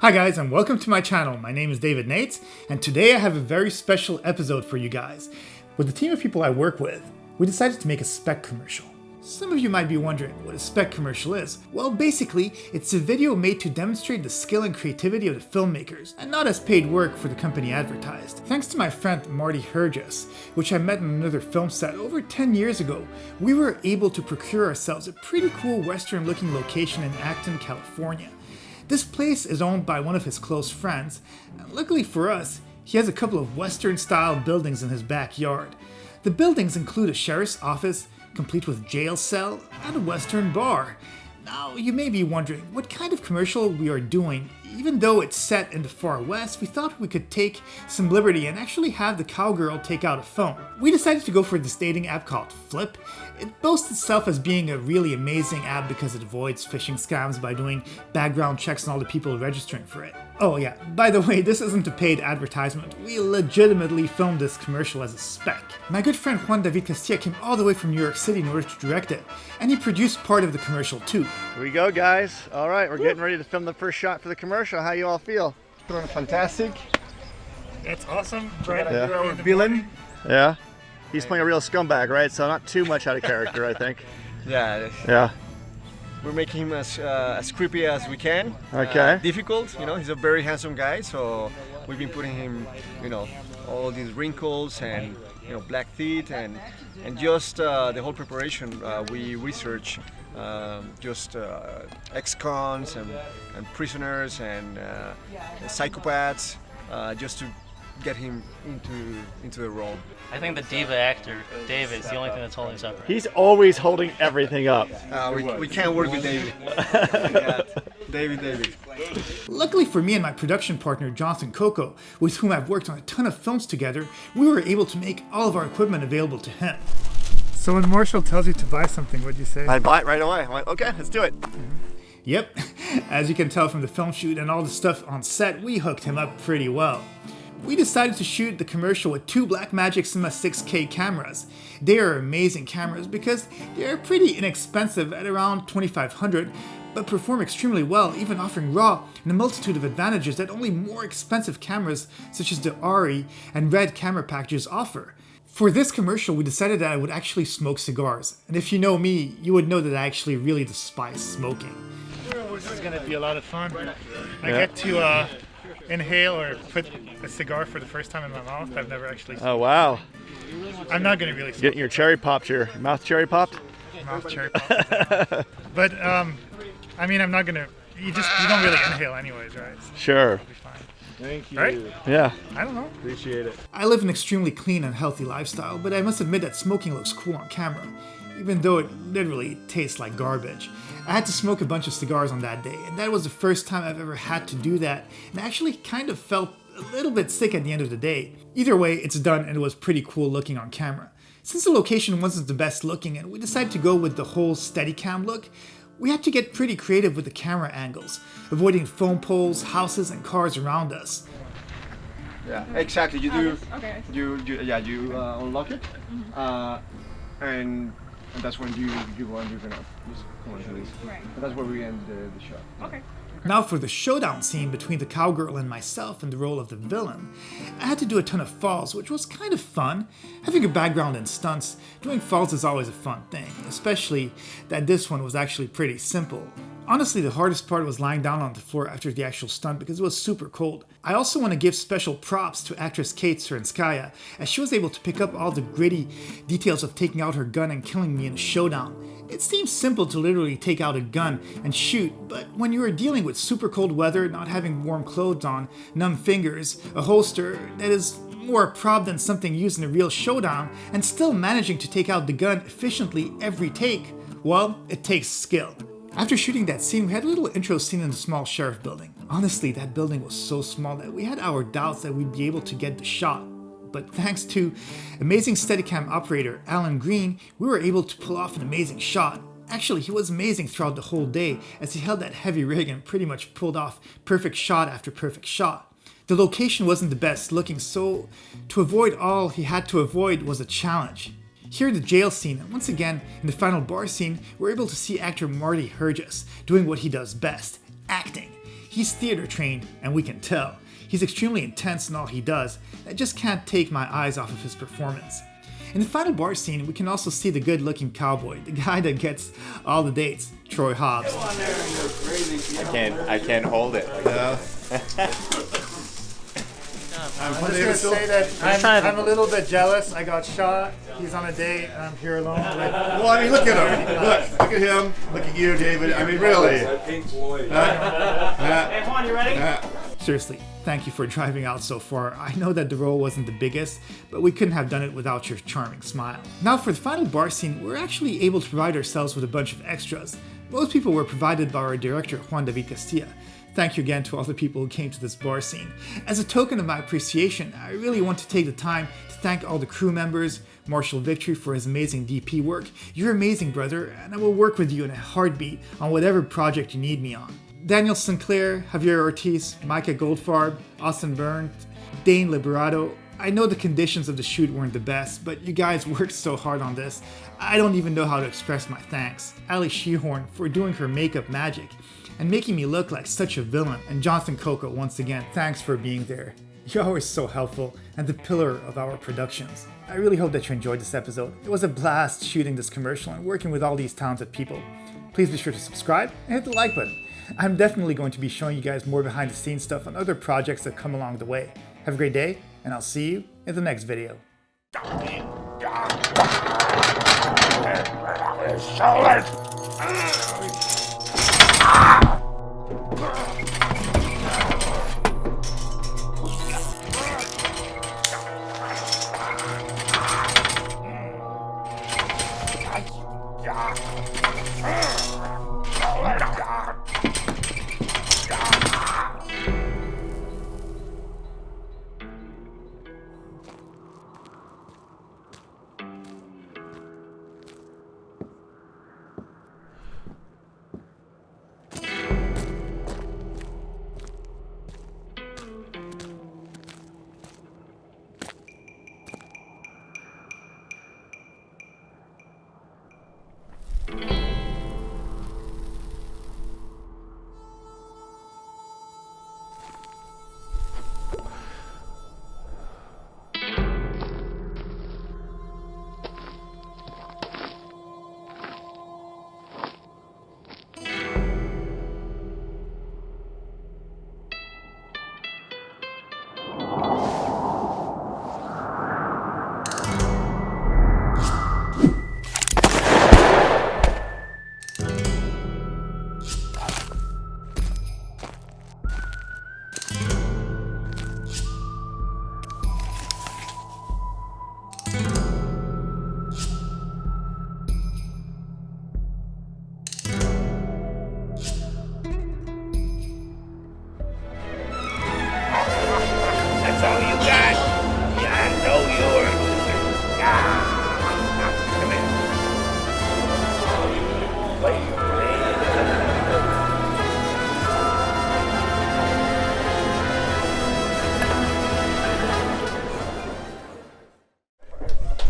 Hi guys, and welcome to my channel. My name is David Nates, and today I have a very special episode for you guys. With the team of people I work with, we decided to make a spec commercial. Some of you might be wondering what a spec commercial is. Well, basically, it's a video made to demonstrate the skill and creativity of the filmmakers, and not as paid work for the company advertised. Thanks to my friend Marty Hrjesa, which I met on another film set over 10 years ago, we were able to procure ourselves a pretty cool western looking location in Acton, California. This place is owned by one of his close friends, and luckily for us, he has a couple of western-style buildings in his backyard. The buildings include a sheriff's office, complete with jail cell, and a western bar. Now, you may be wondering what kind of commercial we are doing. Even though it's set in the far west, we thought we could take some liberty and actually have the Cowgirl take out a phone. We decided to go for this dating app called Flip. It boasts itself as being a really amazing app because it avoids phishing scams by doing background checks on all the people registering for it. Oh yeah, by the way, this isn't a paid advertisement. We legitimately filmed this commercial as a spec. My good friend Juan David Castilla came all the way from New York City in order to direct it, and he produced part of the commercial too. Here we go, guys. All right, we're getting ready to film the first shot for the commercial. How you all feel? Fantastic. That's awesome. Our villain. Yeah. He's playing a real scumbag, right? So not too much out of character, I think. Yeah. Yeah. We're making him as creepy as we can. Okay. Difficult, he's a very handsome guy, so we've been putting him, all these wrinkles and black teeth and just the whole preparation. We research just ex-cons and prisoners and psychopaths just to get him into the role. I think the diva actor, David, is the only thing that's holding us up. He's always holding everything up. We can't work with David. David. Luckily for me and my production partner Jonathan Coco, with whom I've worked on a ton of films together, we were able to make all of our equipment available to him. So when Marshall tells you to buy something, what do you say? I buy it right away. I'm like, okay, let's do it. Yep, as you can tell from the film shoot and all the stuff on set, we hooked him up pretty well. We decided to shoot the commercial with two Blackmagic Cinema 6K cameras. They are amazing cameras because they are pretty inexpensive at around $2,500, but perform extremely well, even offering RAW and a multitude of advantages that only more expensive cameras such as the RE and RED camera packages offer. For this commercial, we decided that I would actually smoke cigars, and if you know me, you would know that I actually really despise smoking. This is going to be a lot of fun. I get to inhale or put a cigar for the first time in my mouth. I've never actually smoked. Oh, wow. I'm not going to really smoke. Getting your cherry popped, your mouth cherry popped? Mouth cherry pop. But, I'm not going to... You don't really inhale anyways, right? So Sure. it'll be fine. Thank you. Right? Yeah. I don't know. Appreciate it. I live an extremely clean and healthy lifestyle, but I must admit that smoking looks cool on camera, even though it literally tastes like garbage. I had to smoke a bunch of cigars on that day, and that was the first time I've ever had to do that, and I actually kind of felt a little bit sick at the end of the day. Either way, it's done and it was pretty cool looking on camera. Since the location wasn't the best looking and we decided to go with the whole Steadicam look, we had to get pretty creative with the camera angles, avoiding phone poles, houses, and cars around us. Yeah, exactly. You do. Okay. You unlock it, and that's when you're gonna just come on to this. Right. And that's where we end the shot. Okay. Now for the showdown scene between the Cowgirl and myself in the role of the villain, I had to do a ton of falls, which was kind of fun. Having a background in stunts, doing falls is always a fun thing, especially that this one was actually pretty simple. Honestly, the hardest part was lying down on the floor after the actual stunt because it was super cold. I also want to give special props to actress Kate Sernskaya, as she was able to pick up all the gritty details of taking out her gun and killing me in a showdown. It seems simple to literally take out a gun and shoot, but when you are dealing with super cold weather, not having warm clothes on, numb fingers, a holster that is more a prop than something used in a real showdown, and still managing to take out the gun efficiently every take, well, it takes skill. After shooting that scene, we had a little intro scene in the small sheriff building. Honestly, that building was so small that we had our doubts that we'd be able to get the shot. But thanks to amazing Steadicam operator Alan Green, we were able to pull off an amazing shot. Actually, he was amazing throughout the whole day as he held that heavy rig and pretty much pulled off perfect shot after perfect shot. The location wasn't the best looking, so to avoid all he had to avoid was a challenge. Here in the jail scene, and once again in the final bar scene, we're able to see actor Marty Hrjesa doing what he does best, acting. He He's theater trained, and we can tell. He's extremely intense in all he does. I just can't take my eyes off of his performance. In the final bar scene, we can also see the good-looking cowboy, the guy that gets all the dates, Troy Hobbs. I can't hold it. I'm just gonna say that I'm a little bit jealous. I got shot. He's on a date, and I'm here alone. Well, I mean, look at him. Look at him. Look at you, David. I mean, really. Hey, Juan, you ready? Seriously, thank you for driving out so far. I know that the role wasn't the biggest, but we couldn't have done it without your charming smile. Now for the final bar scene, we're actually able to provide ourselves with a bunch of extras. Most people were provided by our director, Juan David Castilla. Thank you again to all the people who came to this bar scene. As a token of my appreciation, I really want to take the time to thank all the crew members, Marshall Victory for his amazing DP work. You're amazing, brother, and I will work with you in a heartbeat on whatever project you need me on. Daniel Sinclair, Javier Ortiz, Micah Goldfarb, Austin Byrne, Dane Liberato. I know the conditions of the shoot weren't the best, but you guys worked so hard on this. I don't even know how to express my thanks. Ali Shehorn for doing her makeup magic and making me look like such a villain. And Jonathan Coco, once again, thanks for being there. You're always so helpful and the pillar of our productions. I really hope that you enjoyed this episode. It was a blast shooting this commercial and working with all these talented people. Please be sure to subscribe and hit the like button. I'm definitely going to be showing you guys more behind the scenes stuff on other projects that come along the way. Have a great day, and I'll see you in the next video.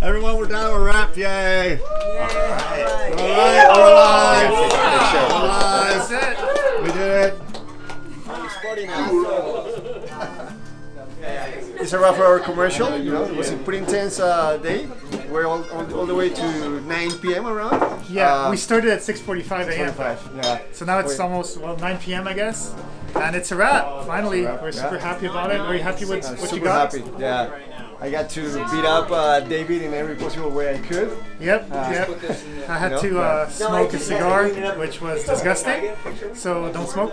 Everyone, we're done. We're wrapped. Yay! All right, we're alive. That's it. We did it. It's a wrap for our commercial. You know, it was a pretty intense day. We're all the way to 9 p.m. around. Yeah, we started at 6:45 a.m. Yeah. So now it's almost 9 p.m. I guess, and it's a wrap. Finally, we're super happy about it. Are you happy with what you got? Super happy. Yeah. I got to beat up David in every possible way I could. Yep. I had to smoke a cigar, which was disgusting. So don't smoke.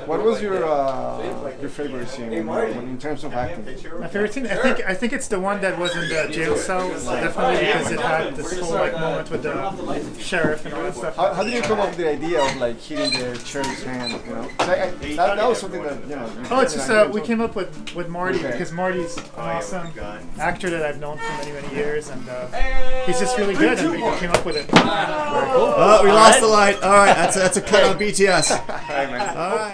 What was your favorite scene in terms of acting? My favorite scene, I think it's the one that was in the jail cell, definitely, because it had this whole moment with the sheriff and all that stuff. How did you come up with the idea of like hitting the sheriff's hand? You know, that was something that Oh, it's just we came up with Marty because Marty's an awesome actor that I've known for many years, and he's just really good, and we came up with it. Oh, we lost the light. All right, that's a cut on BTS. All right.